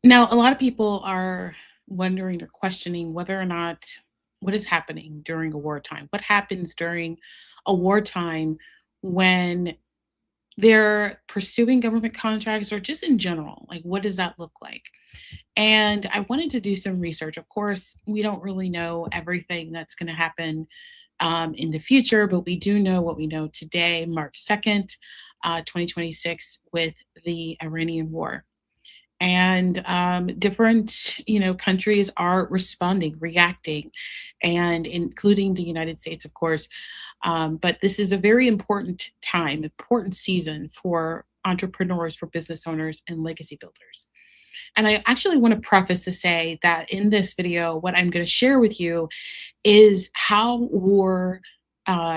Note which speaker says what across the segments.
Speaker 1: Now, a lot of people are wondering or questioning whether or not what is happening during a wartime. What happens during a wartime when they're pursuing government contracts or just in general? Like, what does that look like? And I wanted to do some research. Of course, we don't really know everything that's going to happen in the future, but we do know what we know today, March 2nd, 2026, with the Iranian war. And different countries are responding, reacting, and including the United States, of course. But this is a very important time, important season for entrepreneurs, for business owners, and legacy builders. And I actually want to preface to say that in this video, what I'm going to share with you is how war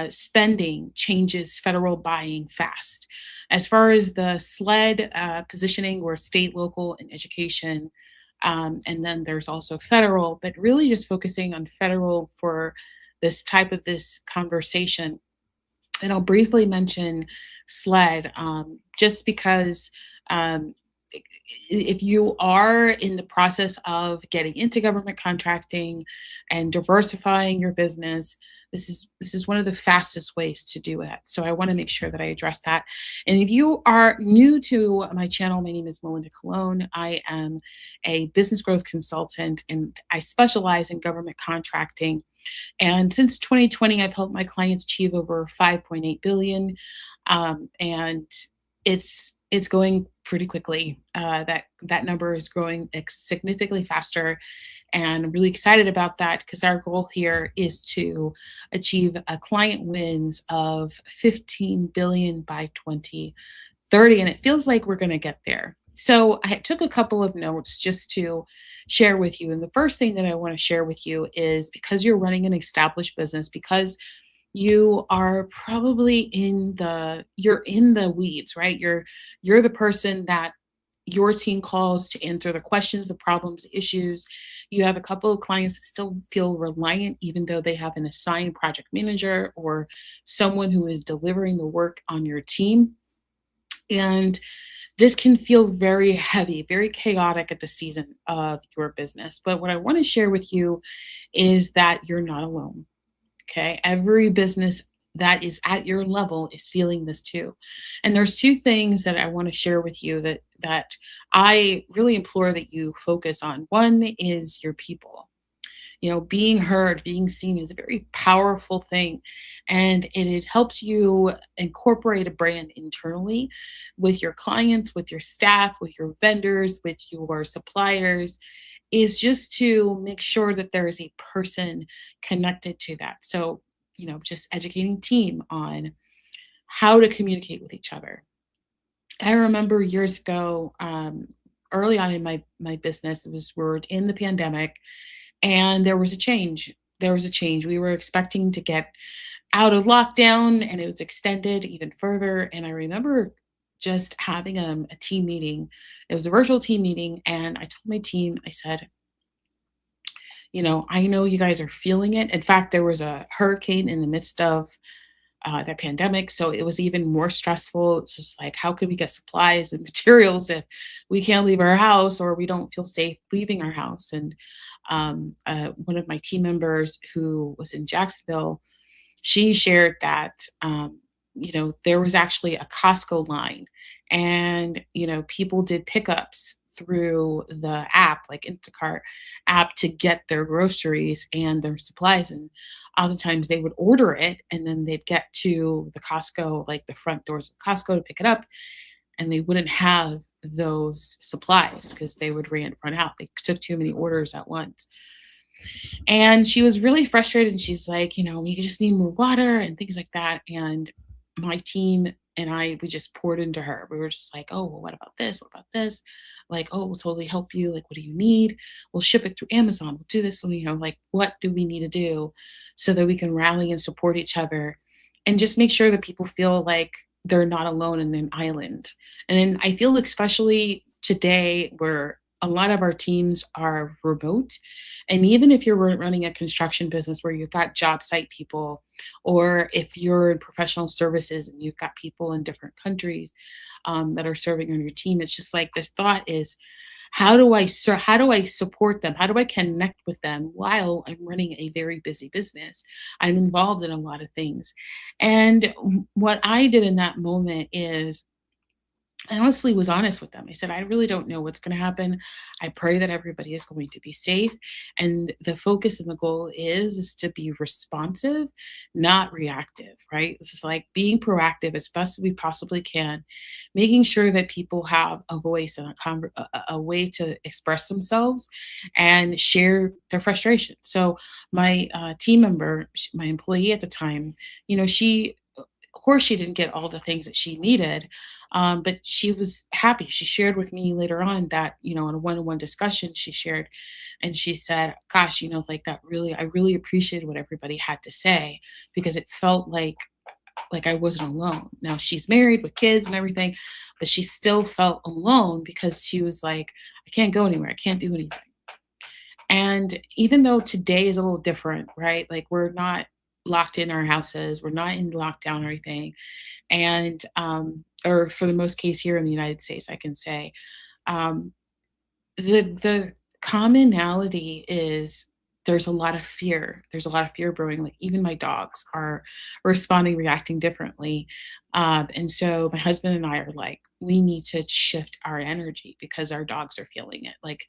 Speaker 1: spending changes federal buying fast. As far as the SLED positioning, or state, local, and education, and then there's also federal, but really just focusing on federal for this type of this conversation. And I'll briefly mention SLED just because um, if you are in the process of getting into government contracting and diversifying your business, this is one of the fastest ways to do it. So I want to make sure that I address that. And if you are new to my channel, my name is Melinda Colón. I am a business growth consultant and I specialize in government contracting. And since 2020, I've helped my clients achieve over 5.8 billion. And it's going pretty quickly. That number is growing significantly faster, and I'm really excited about that because our goal here is to achieve a client wins of 15 billion by 2030, and it feels like we're going to get there. So I took a couple of notes just to share with you. And the first thing that I want to share with you is, because you're running an established business, because you are probably you're in the weeds, right? You're the person that your team calls to answer the questions, the problems, the issues. You have a couple of clients that still feel reliant, even though they have an assigned project manager or someone who is delivering the work on your team. And this can feel very heavy, very chaotic at the season of your business. But what I want to share with you is that you're not alone. Okay. Every business that is at your level is feeling this too. And there's two things that I want to share with you that I really implore that you focus on. One is your people. Being heard, being seen is a very powerful thing. And it helps you incorporate a brand internally with your clients, with your staff, with your vendors, with your suppliers, is just to make sure that there is a person connected to that. So, just educating team on how to communicate with each other. I remember years ago, early on in my business, we were in the pandemic, and there was a change. There was a change. We were expecting to get out of lockdown, and it was extended even further. And I remember just having a team meeting. It was a virtual team meeting, and I told my team, I said, I know you guys are feeling it. In fact, there was a hurricane in the midst of the pandemic, so it was even more stressful. It's just like, how could we get supplies and materials if we can't leave our house or we don't feel safe leaving our house? And one of my team members who was in Jacksonville, she shared that there was actually a Costco line, and people did pickups through the app, like Instacart app, to get their groceries and their supplies. And oftentimes they would order it, and then they'd get to the Costco, like the front doors of Costco, to pick it up, and they wouldn't have those supplies because they would run out. They took too many orders at once. And she was really frustrated, and she's like, we just need more water and things like that. And my team and we just poured into her. We were just like, oh, well, what about this? What about this? Like, oh, we'll totally help you. Like, what do you need? We'll ship it through Amazon. We'll do this. So, like, what do we need to do so that we can rally and support each other and just make sure that people feel like they're not alone in an island? And then I feel, especially today, where a lot of our teams are remote. And even if you're running a construction business where you've got job site people, or if you're in professional services and you've got people in different countries that are serving on your team, it's just like this thought is, how do I support them? How do I connect with them while I'm running a very busy business? I'm involved in a lot of things. And what I did in that moment is I honestly was honest with them. I said, I really don't know what's going to happen. I pray that everybody is going to be safe. And the focus and the goal is to be responsive, not reactive, right? This is like being proactive as best as we possibly can, making sure that people have a voice and a way to express themselves and share their frustration. So my team member, my employee at the time, she of course she didn't get all the things that she needed, but she was happy. She shared with me later on that, in a one-on-one discussion she shared, and she said, gosh, like that really, I really appreciated what everybody had to say, because it felt like I wasn't alone. Now she's married with kids and everything, but she still felt alone because she was like, I can't go anywhere, I can't do anything. And even though today is a little different, right? Like we're not locked in our houses, we're not in lockdown or anything, and or for the most case here in the United States, I can say, um, the commonality is there's a lot of fear. There's a lot of fear brewing. Like even my dogs are responding, reacting differently. And so my husband and I are like, we need to shift our energy because our dogs are feeling it. Like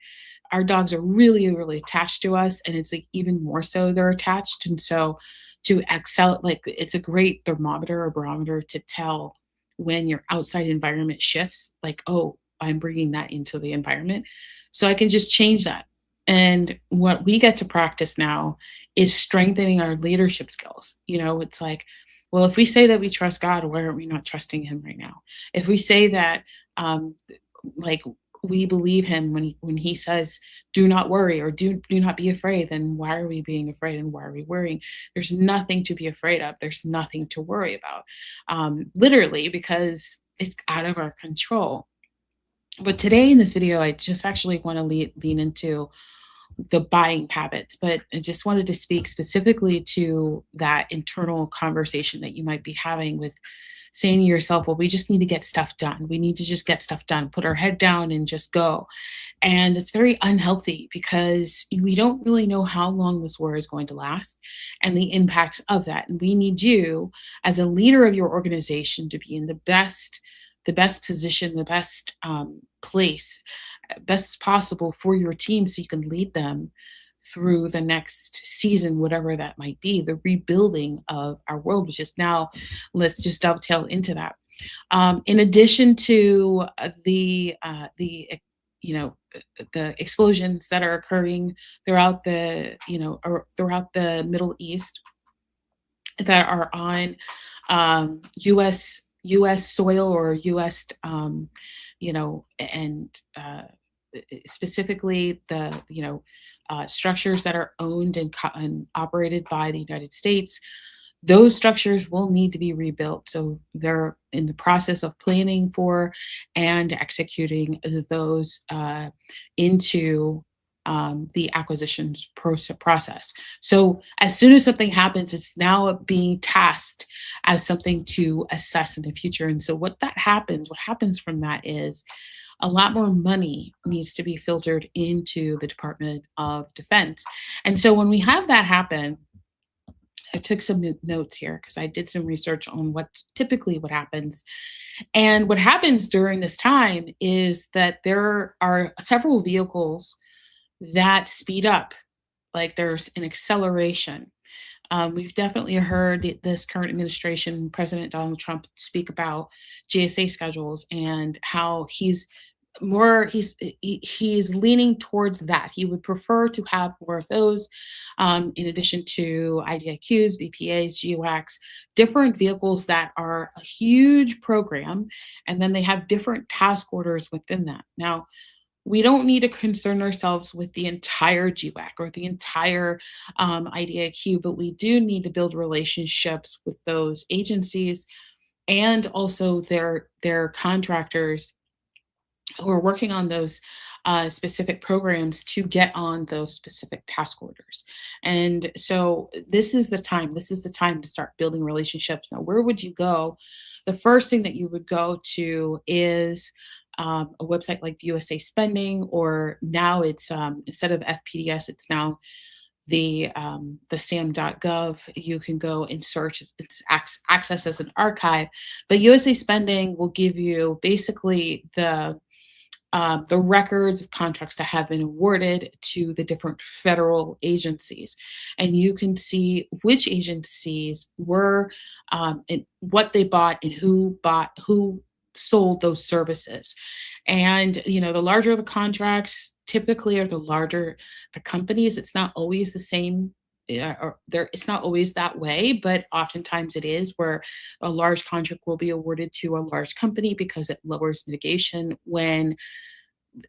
Speaker 1: our dogs are really, really attached to us, and it's like even more so they're attached. And so to excel, like it's a great thermometer or barometer to tell when your outside environment shifts, like, oh, I'm bringing that into the environment. So I can just change that. And what we get to practice now is strengthening our leadership skills. It's like, well, if we say that we trust God, why are we not trusting Him right now? If we say that, like, we believe Him when He says, "Do not worry" or "Do not be afraid," then why are we being afraid and why are we worrying? There's nothing to be afraid of. There's nothing to worry about, literally, because it's out of our control. But today in this video, I just actually want to lean into the buying habits, but I just wanted to speak specifically to that internal conversation that you might be having with saying to yourself, well, we just need to get stuff done. We need to just get stuff done, put our head down and just go. And it's very unhealthy because we don't really know how long this war is going to last and the impacts of that. And we need you as a leader of your organization to be in the best position, the best place, best as possible for your team so you can lead them through the next season, whatever that might be, the rebuilding of our world, which is now, let's just dovetail into that. In addition to the explosions that are occurring throughout throughout the Middle East that are on U.S. soil or U.S. And specifically the structures that are owned and operated by the United States, those structures will need to be rebuilt. So they're in the process of planning for and executing those into the acquisitions process. So as soon as something happens, it's now being tasked as something to assess in the future. And so what happens from that is a lot more money needs to be filtered into the Department of Defense. And so when we have that happen, I took some notes here because I did some research on what happens. And what happens during this time is that there are several vehicles that speed up, like there's an acceleration. We've definitely heard this current administration, President Donald Trump, speak about GSA schedules and how he's leaning towards that. He would prefer to have more of those, in addition to IDIQs, BPAs, GWACs, different vehicles that are a huge program, and then they have different task orders within that. Now, we don't need to concern ourselves with the entire GWAC or the entire IDIQ, but we do need to build relationships with those agencies and also their contractors who are working on those specific programs to get on those specific task orders. And so this is the time. This is the time to start building relationships. Now, where would you go? The first thing that you would go to is a website like USA Spending, or now it's instead of FPDS, it's now the sam.gov. You can go and search. It's access as an archive, but USA Spending will give you basically the records of contracts that have been awarded to the different federal agencies. And you can see which agencies were and what they bought and who sold those services. And, the larger the contracts typically are the larger the companies. It's not always the same. Or there, it's not always that way, but oftentimes it is where a large contract will be awarded to a large company because it lowers mitigation when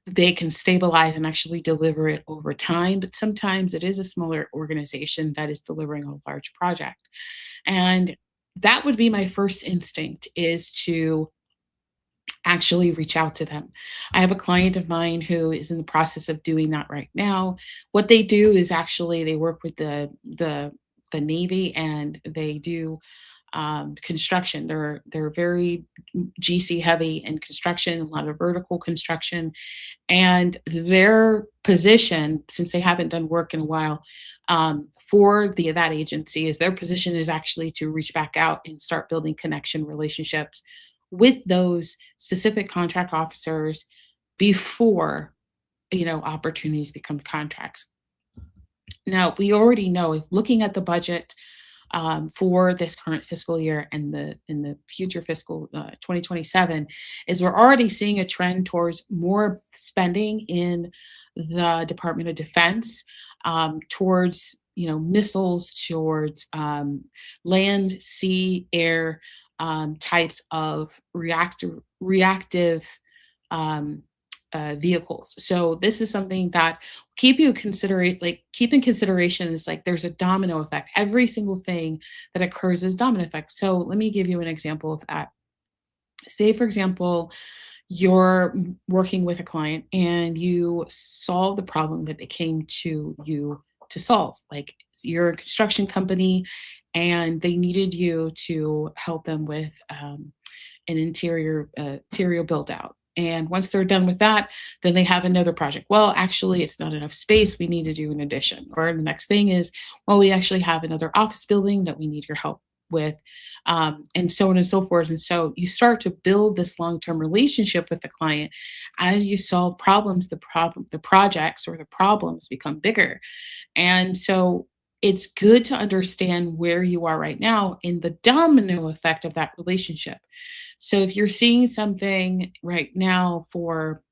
Speaker 1: they can stabilize and actually deliver it over time. But sometimes it is a smaller organization that is delivering a large project. And that would be my first instinct, is to actually reach out to them. I have a client of mine who is in the process of doing that right now. What they do is actually they work with the Navy, and they do construction. They're very GC heavy in construction, a lot of vertical construction, and their position, since they haven't done work in a while, for that agency, is their position is actually to reach back out and start building connection relationships with those specific contract officers before opportunities become contracts. Now, we already know, if looking at the budget for this current fiscal year and the future fiscal 2027, is we're already seeing a trend towards more spending in the Department of Defense, towards missiles, towards land, sea, air, types of reactive um, vehicles. So this is something that keep in consideration, is like there's a domino effect. Every single thing that occurs is domino effect. So let me give you an example of that. Say, for example, you're working with a client and you solve the problem that they came to you to solve. Like, you're a construction company and they needed you to help them with an interior build out. And once they're done with that, then they have another project. Well, actually, it's not enough space. We need to do an addition. Or the next thing is, well, we actually have another office building that we need your help with, and so on and so forth. And so you start to build this long-term relationship with the client. As you solve problems, the projects or the problems become bigger. And so it's good to understand where you are right now in the domino effect of that relationship. So if you're seeing something right now for,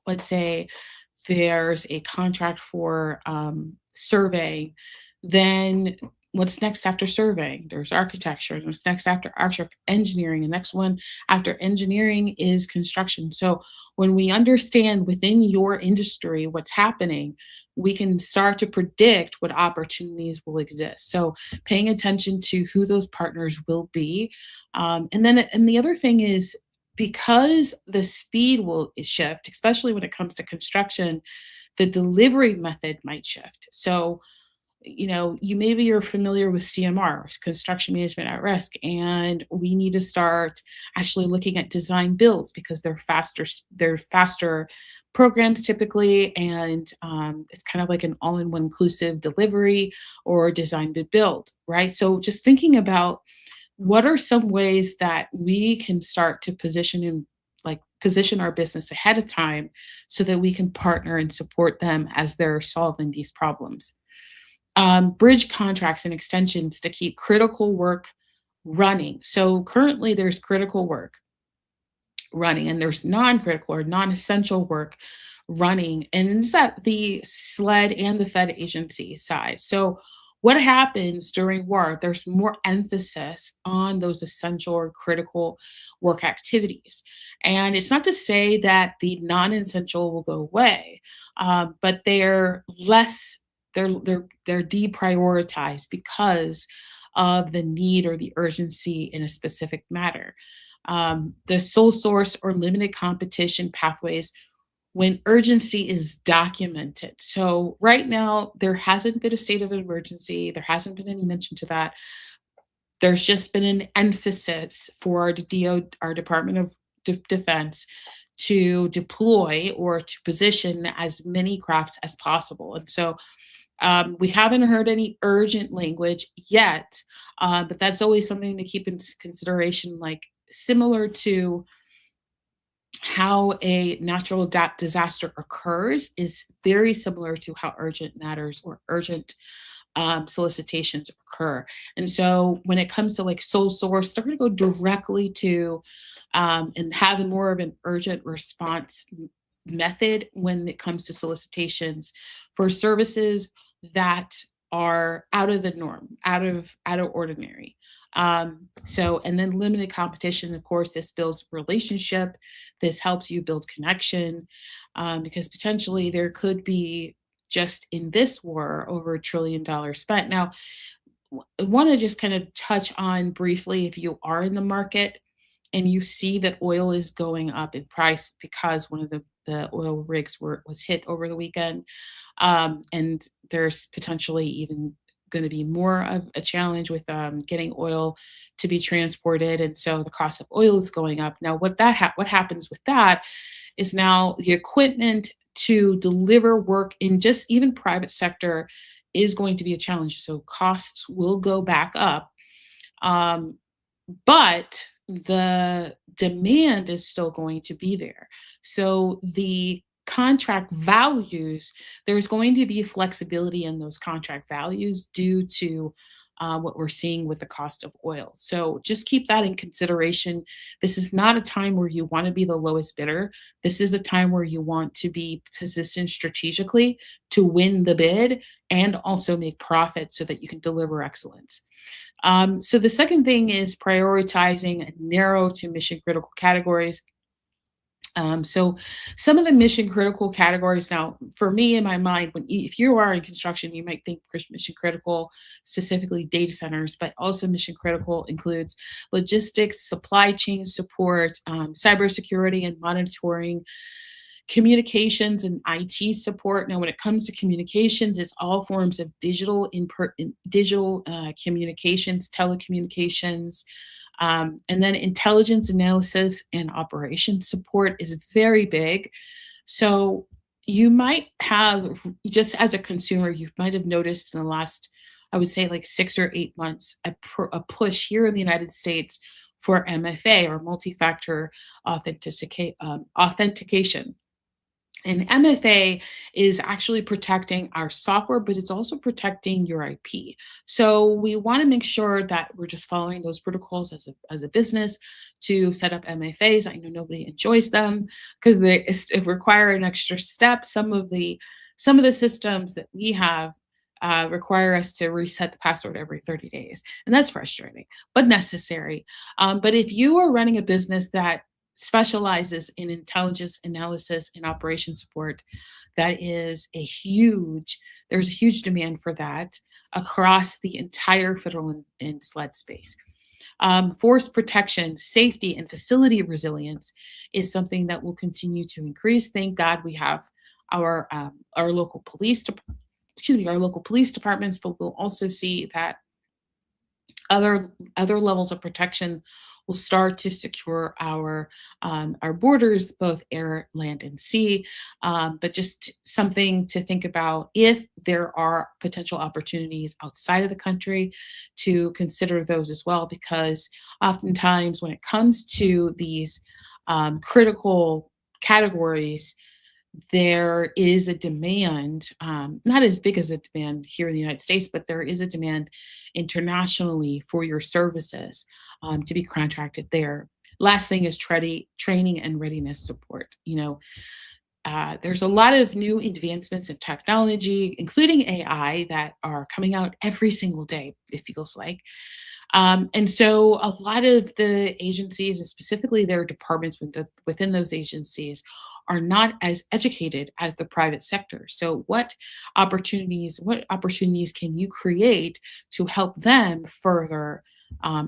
Speaker 1: let's say, there's a contract for survey, then what's next after surveying? There's architecture. And what's next after architecture? Engineering. The next one after engineering is construction. So when we understand within your industry what's happening, we can start to predict what opportunities will exist. So paying attention to who those partners will be. And the other thing is, because the speed will shift, especially when it comes to construction, the delivery method might shift. So, you maybe you're familiar with CMR, construction management at risk, and we need to start actually looking at design builds because they're faster programs typically, and it's kind of like an all-in-one inclusive delivery or design bid build, right? So just thinking about what are some ways that we can start to position our business ahead of time so that we can partner and support them as they're solving these problems. Bridge contracts and extensions to keep critical work running. So currently there's critical work running and there's non-critical or non-essential work running, and it's at the SLED and the Fed agency side. So what happens during war? There's more emphasis on those essential or critical work activities. And it's not to say that the non-essential will go away, but they're deprioritized because of the need or the urgency in a specific matter. The sole source or limited competition pathways when urgency is documented. So right now, there hasn't been a state of emergency. There hasn't been any mention to that. There's just been an emphasis for our Department of defense to deploy or to position as many crafts as possible. And so we haven't heard any urgent language yet, but that's always something to keep in consideration, like similar to how a natural disaster occurs is very similar to how urgent matters or urgent solicitations occur. And so when it comes to like sole source, they're going to go directly to and have more of an urgent response method when it comes to solicitations for services that are out of the norm, out of ordinary. So and then limited competition, of course, this builds relationship. This helps you build connection because potentially there could be just in this war over $1 trillion spent. Now, I want to just kind of touch on briefly if you are in the market and you see that oil is going up in price because one of the oil rigs was hit over the weekend, and there's potentially even going to be more of a challenge with getting oil to be transported, and so the cost of oil is going up. Now, what happens with that is now the equipment to deliver work in just even private sector is going to be a challenge. So costs will go back up. Um, but the demand is still going to be there. So the contract values, there's going to be flexibility in those contract values due to what we're seeing with the cost of oil. So just keep that in consideration. This is not a time where you want to be the lowest bidder. This is a time where you want to be positioned strategically to win the bid and also make profit so that you can deliver excellence. So the second thing is prioritizing narrow to mission critical categories. So some of the mission critical categories now, for me in my mind, if you are in construction, you might think mission critical, specifically data centers, but also mission critical includes logistics, supply chain support, cybersecurity and monitoring, communications and IT support. Now, when it comes to communications, it's all forms of digital communications, telecommunications, and then intelligence analysis and operation support is very big. So you might have, just as a consumer, you might have noticed in the last, I would say like 6 or 8 months, a push here in the United States for MFA or multi-factor authentication. And MFA is actually protecting our software, but it's also protecting your IP. So we want to make sure that we're just following those protocols as a business to set up MFAs. I know nobody enjoys them because it require an extra step. Some of the systems that we have require us to reset the password every 30 days, and that's frustrating, but necessary. But if you are running a business that specializes in intelligence analysis and operation support, that is there's a huge demand for that across the entire federal and SLED space. Force protection, safety, and facility resilience is something that will continue to increase. Thank God we have our local our local police departments, but we'll also see that other levels of protection will start to secure our borders, both air, land, and sea. But just something to think about if there are potential opportunities outside of the country to consider those as well, because oftentimes when it comes to these critical categories, there is a demand, not as big as a demand here in the United States, but there is a demand internationally for your services to be contracted there. Last thing is training and readiness support. There's a lot of new advancements in technology, including AI, that are coming out every single day, it feels like. And so a lot of the agencies, and specifically their departments within those agencies, are not as educated as the private sector. So what opportunities can you create to help them further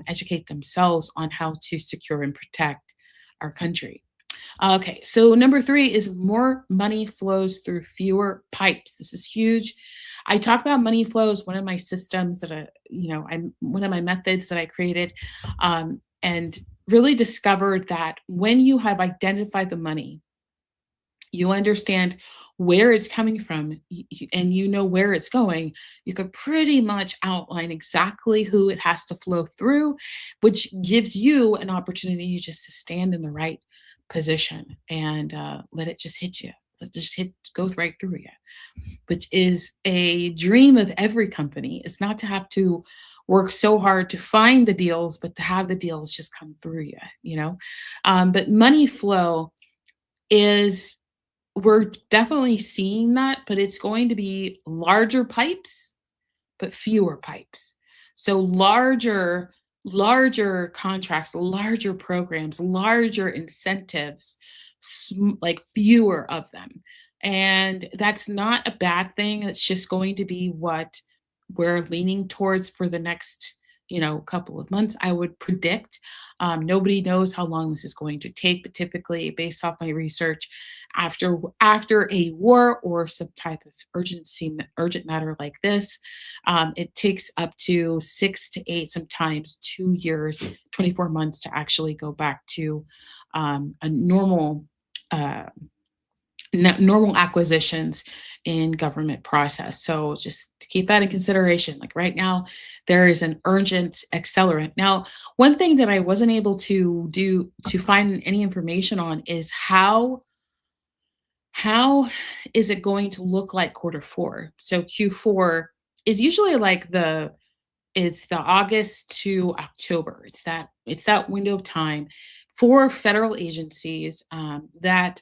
Speaker 1: educate themselves on how to secure and protect our country? Okay, so number three is more money flows through fewer pipes. This is huge. I talk about money flows, one of my systems that I'm one of my methods that I created. And really discovered that when you have identified the money, you understand where it's coming from, and you know where it's going, you could pretty much outline exactly who it has to flow through, which gives you an opportunity just to stand in the right position and let it just hit you. Let it just hit, goes right through you, which is a dream of every company. It's not to have to work so hard to find the deals, but to have the deals just come through you, you know? But money flow is, we're definitely seeing that, but it's going to be larger pipes but fewer pipes. So larger contracts, larger programs, larger incentives, like fewer of them. And that's not a bad thing. It's just going to be what we're leaning towards for the next, couple of months, I would predict. Nobody knows how long this is going to take, but typically, based off my research, after a war or some type of urgent matter like this, it takes up to 6 to 8, sometimes 2 years, 24 months to actually go back to a uh, normal acquisitions in government process. So just to keep that in consideration. Like right now, there is an urgent accelerant. Now, one thing that I wasn't able to do to find any information on is how is it going to look like quarter four? So Q4 is usually like it's the August to October. It's that window of time for federal agencies, that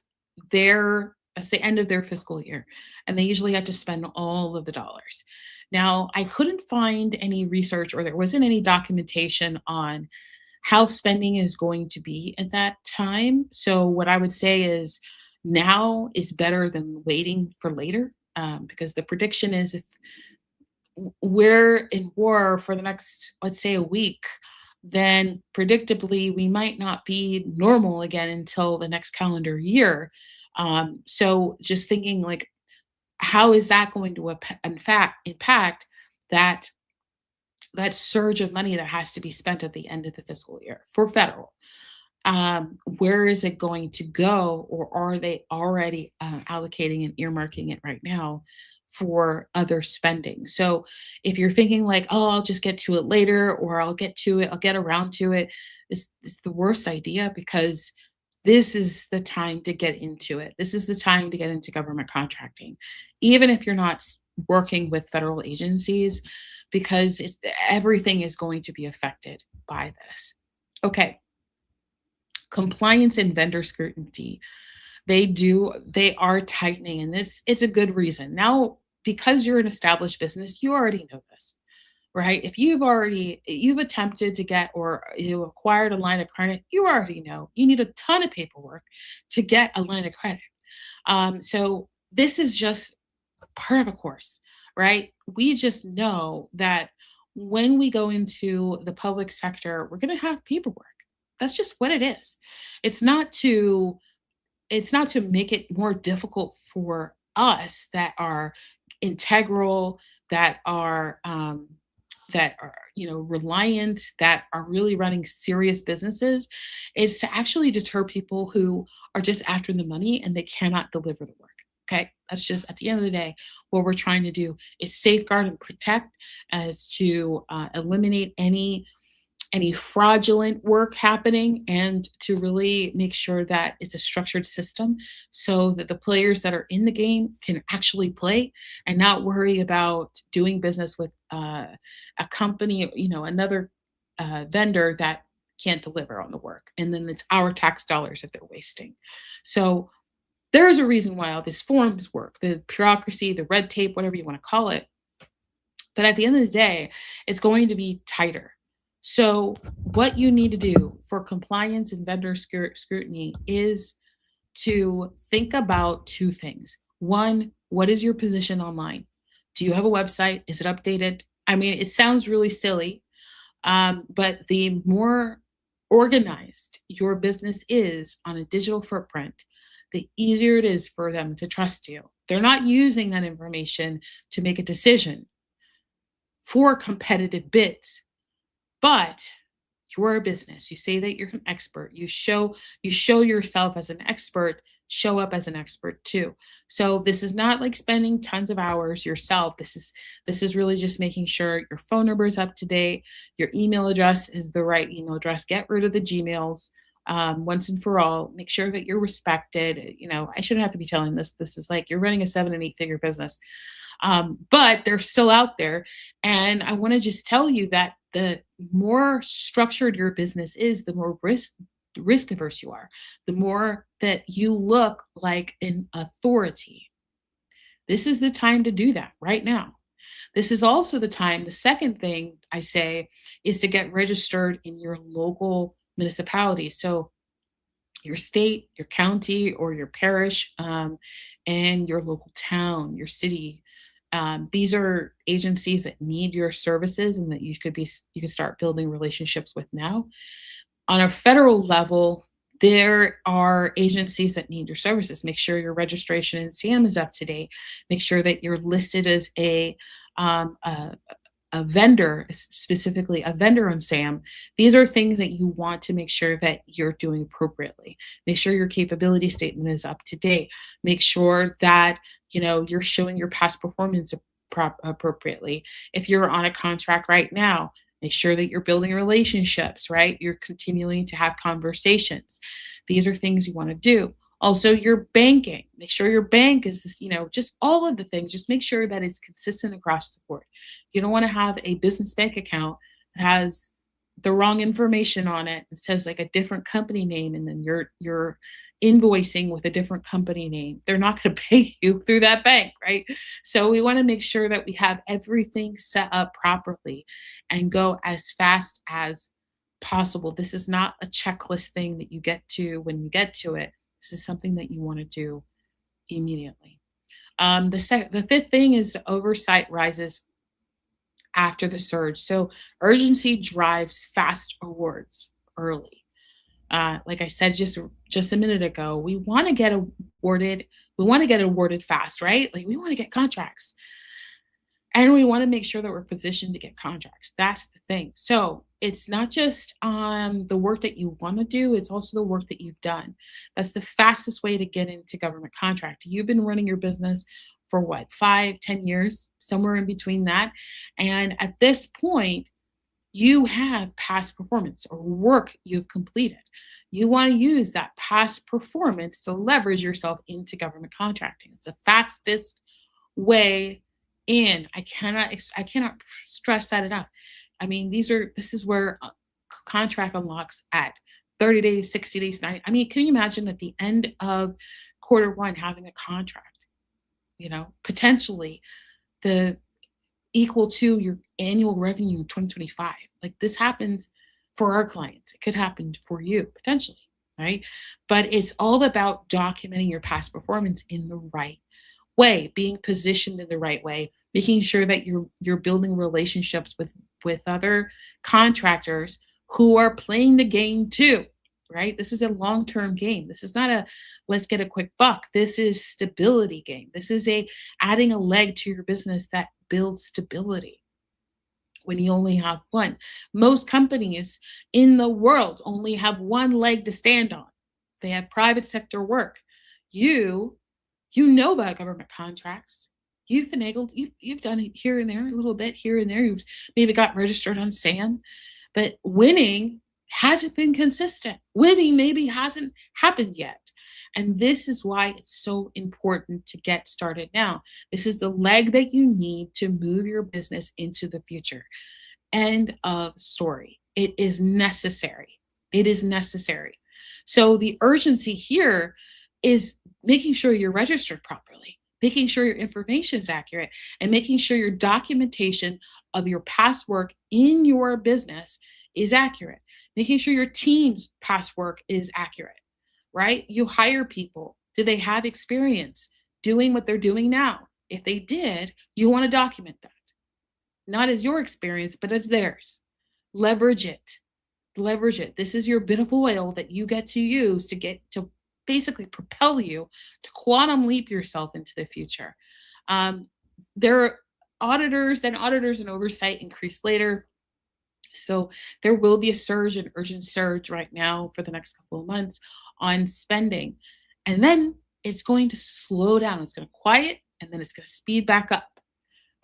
Speaker 1: they're, it's the end of their fiscal year, and they usually have to spend all of the dollars. Now, I couldn't find any research, or there wasn't any documentation on how spending is going to be at that time. So what I would say is now is better than waiting for later, because the prediction is if we're in war for the next, let's say, a week, then predictably we might not be normal again until the next calendar year. So just thinking like, how is that going to in fact impact that that surge of money that has to be spent at the end of the fiscal year for federal? Where is it going to go, or are they already allocating and earmarking it right now for other spending? So if you're thinking like, oh, I'll just get to it later, or I'll get to it, I'll get around to it, is the worst idea, because this is the time to get into it. This is the time to get into government contracting, even if you're not working with federal agencies, because everything is going to be affected by this. Okay, compliance and vendor scrutiny, they are tightening, and this, it's a good reason now, because you're an established business, you already know this, right? If you've attempted to get, or you acquired a line of credit, you already know you need a ton of paperwork to get a line of credit. So this is just part of a course, right? We just know that when we go into the public sector, we're going to have paperwork. That's just what it is. It's not to it's not to make it more difficult for us that are integral, that are reliant, that are really running serious businesses. It's to actually deter people who are just after the money and they cannot deliver the work. Okay, that's just, at the end of the day, what we're trying to do is safeguard and protect, as to eliminate any fraudulent work happening, and to really make sure that it's a structured system so that the players that are in the game can actually play and not worry about doing business with a company, another vendor that can't deliver on the work. And then it's our tax dollars that they're wasting. So there is a reason why all these forms work, the bureaucracy, the red tape, whatever you want to call it. But at the end of the day, it's going to be tighter. So, what you need to do for compliance and vendor scrutiny is to think about two things. One, what is your position online? Do you have a website? Is it updated? I mean, it sounds really silly, but the more organized your business is on a digital footprint, the easier it is for them to trust you. They're not using that information to make a decision for competitive bids, but You're a business. You say that you're an expert. You show yourself as an expert, show up as an expert too. So this is not like spending tons of hours yourself. This is really just making sure your phone number is up to date, your email address is the right email address. Get rid of the Gmails once and for all. Make sure that you're respected. I shouldn't have to be telling this. This is like you're running a 7 and 8 figure business, but they're still out there. And I want to just tell you that the more structured your business is, the more risk averse you are, the more that you look like an authority. This is the time to do that right now. This is also the time. The second thing I say is to get registered in your local municipality. So your state, your county, or your parish, and your local town, your city. These are agencies that need your services and that you could start building relationships with now. On a federal level, there are agencies that need your services. Make sure your registration in SAM is up to date. Make sure that you're listed as um, a, a vendor, specifically a vendor on SAM. These are things that you want to make sure that you're doing appropriately. Make sure your capability statement is up to date. Make sure that you're showing your past performance appropriately. If you're on a contract right now, make sure that you're building relationships, right? You're continuing to have conversations. These are things you want to do. Also, your banking. Make sure your bank is, just all of the things. Just make sure that it's consistent across the board. You don't want to have a business bank account that has the wrong information on it. It says like a different company name, and then you're invoicing with a different company name. They're not going to pay you through that bank, right? So we want to make sure that we have everything set up properly and go as fast as possible. This is not a checklist thing that you get to when you get to it. This is something that you want to do immediately. The fifth thing is the oversight rises after the surge. So urgency drives fast awards early. Like I said just a minute ago, we want to get awarded. We want to get awarded fast, right? Like we want to get contracts. And we want to make sure that we're positioned to get contracts. That's the thing. So it's not just the work that you want to do, it's also the work that you've done. That's the fastest way to get into government contract. You've been running your business for what, 5, 10 years, somewhere in between that. And at this point, you have past performance or work you've completed. You want to use that past performance to leverage yourself into government contracting. It's the fastest way in. I cannot stress that enough. I mean, this is where contract unlocks at 30 days, 60 days, 90. I mean, can you imagine at the end of quarter 1 having a contract, potentially the equal to your annual revenue in 2025. Like this happens for our clients. It could happen for you potentially, right? But it's all about documenting your past performance in the right way, being positioned in the right way, making sure that you're building relationships with other contractors who are playing the game too, right? This is a long-term game. This is not a let's get a quick buck. This is stability game. This is a adding a leg to your business that builds stability when you only have one. Most companies in the world only have one leg to stand on. They have private sector work. You you know about government contracts. You've finagled, you've done it here and there, a little bit here and there. You've maybe got registered on SAM, but winning hasn't been consistent. Winning maybe hasn't happened yet. And this is why it's so important to get started now. This is the leg that you need to move your business into the future. End of story. It is necessary. It is necessary. So the urgency here is making sure you're registered properly, making sure your information is accurate, and making sure your documentation of your past work in your business is accurate, making sure your team's past work is accurate, right? You hire people. Do they have experience doing what they're doing now? If they did, you want to document that, not as your experience, but as theirs. Leverage it. Leverage it. This is your bit of oil that you get to use to get to basically propel you to quantum leap yourself into the future. There are auditors, then auditors and oversight increase later. So there will be a surge, an urgent surge right now for the next couple of months on spending. And then it's going to slow down. It's going to quiet and then it's going to speed back up.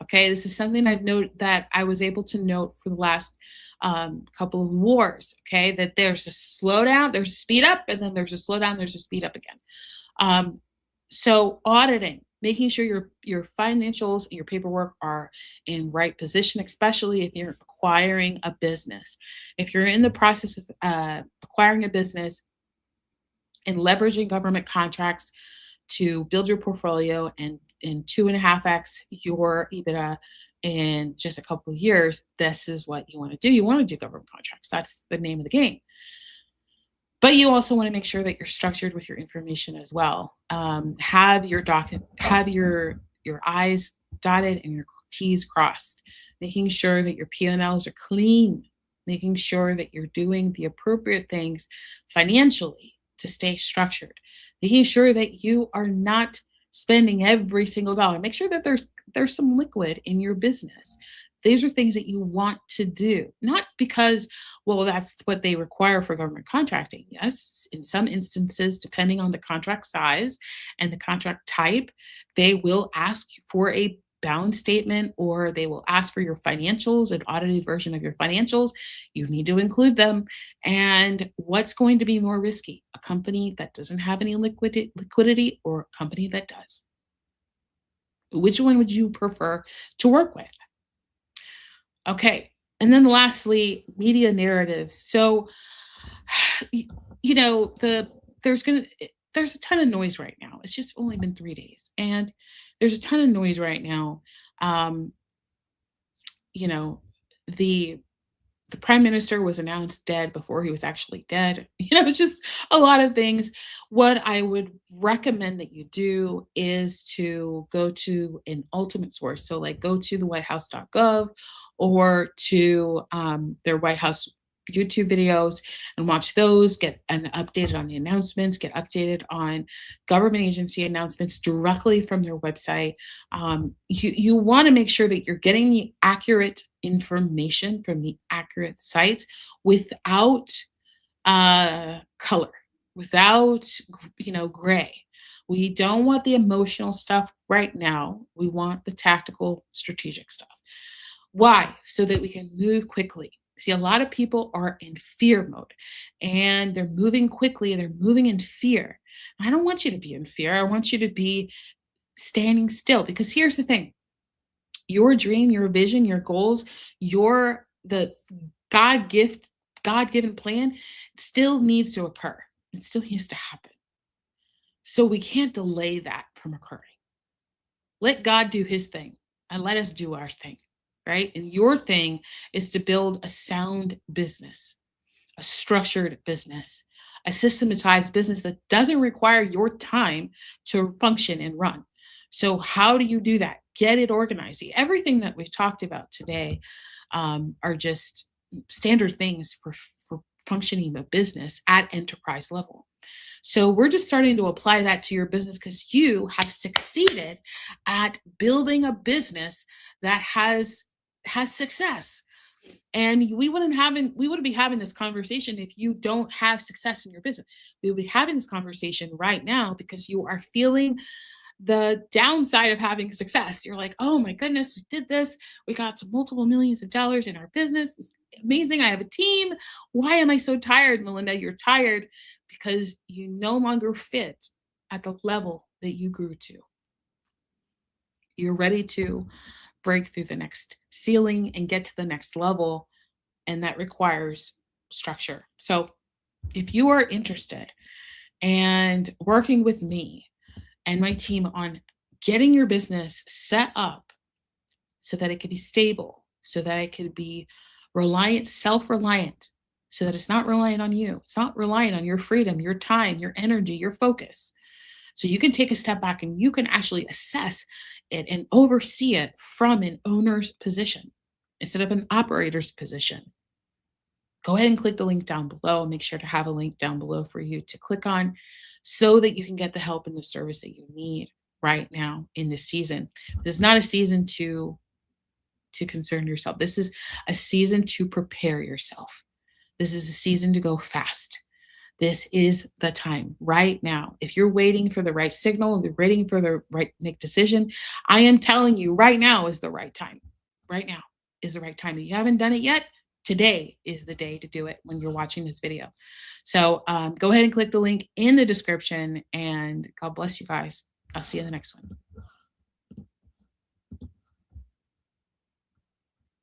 Speaker 1: Okay. This is something I've noted that I was able to note for the last couple of wars. Okay. That there's a slowdown, there's a speed up, and then there's a slowdown, there's a speed up again. Um, so auditing, making sure your financials and your paperwork are in right position, especially if you're acquiring a business. If you're in the process of acquiring a business and leveraging government contracts to build your portfolio and 2.5x your EBITDA in just a couple of years, this is what you want to do. You want to do government contracts. That's the name of the game. But you also want to make sure that you're structured with your information as well. Have your document, have your I's dotted and your T's crossed, making sure that your P&Ls are clean, making sure that you're doing the appropriate things financially to stay structured, making sure that you are not spending every single dollar. Make sure that there's some liquid in your business. These are things that you want to do, not because, well, that's what they require for government contracting. Yes, in some instances, depending on the contract size and the contract type, they will ask for a balance statement or they will ask for your financials, an audited version of your financials. You need to include them. And what's going to be more risky? A company that doesn't have any liquidity or a company that does? Which one would you prefer to work with? Okay. And then lastly, media narratives. So, y- you know, there's a ton of noise right now. It's just only been 3 days, and there's a ton of noise right now. Um, you know, the the prime minister was announced dead before he was actually dead. It's just a lot of things. What I would recommend that you do is to go to an ultimate source. So, like, go to the whitehouse.gov or to their White House YouTube videos and watch those, get an updated on the announcements, get updated on government agency announcements directly from their website. You want to make sure that you're getting the accurate information from the accurate sites without color, without gray. We don't want the emotional stuff right now. We want the tactical, strategic stuff. Why? So that we can move quickly. See, a lot of people are in fear mode and they're moving quickly. They're moving in fear. I don't want you to be in fear. I want you to be standing still because here's the thing: your dream, your vision, your goals, the God gift, God given plan still needs to occur. It still needs to happen. So we can't delay that from occurring. Let God do his thing and let us do our thing, right? And your thing is to build a sound business, a structured business, a systematized business that doesn't require your time to function and run. So, how do you do that? Get it organized. See, everything that we've talked about today are just standard things for functioning a business at enterprise level. So we're just starting to apply that to your business because you have succeeded at building a business that has success. And we wouldn't be having this conversation if you don't have success in your business. We would be having this conversation right now because you are feeling the downside of having success. You're like, oh my goodness, we did this. We got to multiple millions of dollars in our business. It's amazing. I have a team. Why am I so tired, Melinda? You're tired because you no longer fit at the level that you grew to. You're ready to break through the next ceiling and get to the next level. And that requires structure. So if you are interested and working with me and my team on getting your business set up so that it could be stable, so that it could be reliant, self reliant, so that it's not reliant on you. It's not reliant on your freedom, your time, your energy, your focus. So you can take a step back and you can actually assess it and oversee it from an owner's position instead of an operator's position. Go ahead and click the link down below. Make sure to have a link down below for you to click on so that you can get the help and the service that you need right now in this season. This is not a season to to concern yourself. This is a season to prepare yourself. This is a season to go fast. This is the time right now. If you're waiting for the right signal, if you're waiting for the right make decision, I am telling you right now is the right time. Right now is the right time. If you haven't done it yet, today is the day to do it when you're watching this video. So go ahead and click the link in the description, and God bless you guys. I'll see you in the next one.